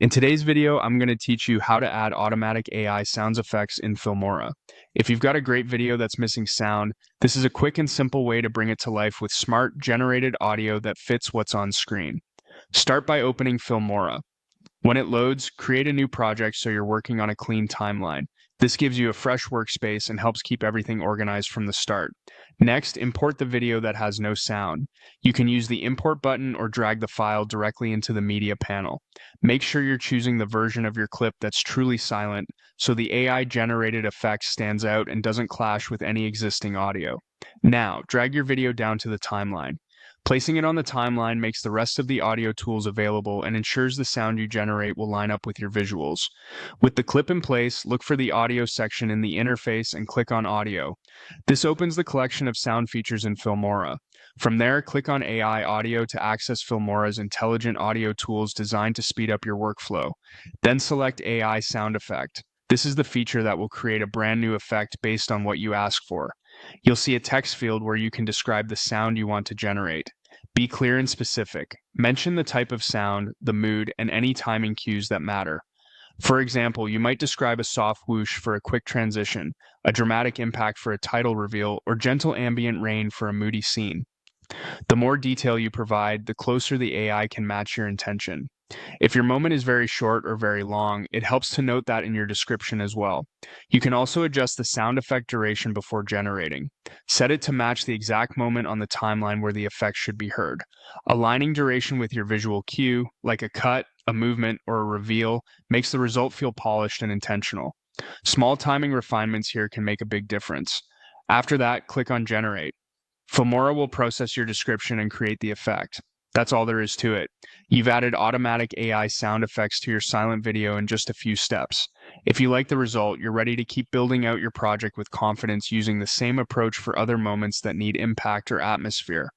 In today's video, I'm going to teach you how to add automatic AI sound effects in Filmora. If you've got a great video that's missing sound, this is a quick and simple way to bring it to life with smart generated audio that fits what's on screen. Start by opening Filmora. When it loads, create a new project so you're working on a clean timeline. This gives you a fresh workspace and helps keep everything organized from the start. Next, import the video that has no sound. You can use the import button or drag the file directly into the media panel. Make sure you're choosing the version of your clip that's truly silent so the AI-generated effect stands out and doesn't clash with any existing audio. Now, drag your video down to the timeline. Placing it on the timeline makes the rest of the audio tools available and ensures the sound you generate will line up with your visuals. With the clip in place, look for the audio section in the interface and click on Audio. This opens the collection of sound features in Filmora. From there, click on AI Audio to access Filmora's intelligent audio tools designed to speed up your workflow. Then select AI Sound Effect. This is the feature that will create a brand new effect based on what you ask for. You'll see a text field where you can describe the sound you want to generate. Be clear and specific. Mention the type of sound, the mood, and any timing cues that matter. For example, you might describe a soft whoosh for a quick transition, a dramatic impact for a title reveal, or gentle ambient rain for a moody scene. The more detail you provide, the closer the AI can match your intention. If your moment is very short or very long, it helps to note that in your description as well. You can also adjust the sound effect duration before generating. Set it to match the exact moment on the timeline where the effect should be heard. Aligning duration with your visual cue, like a cut, a movement, or a reveal, makes the result feel polished and intentional. Small timing refinements here can make a big difference. After that, click on Generate. Filmora will process your description and create the effect. That's all there is to it. You've added automatic AI sound effects to your silent video in just a few steps. If you like the result, you're ready to keep building out your project with confidence using the same approach for other moments that need impact or atmosphere.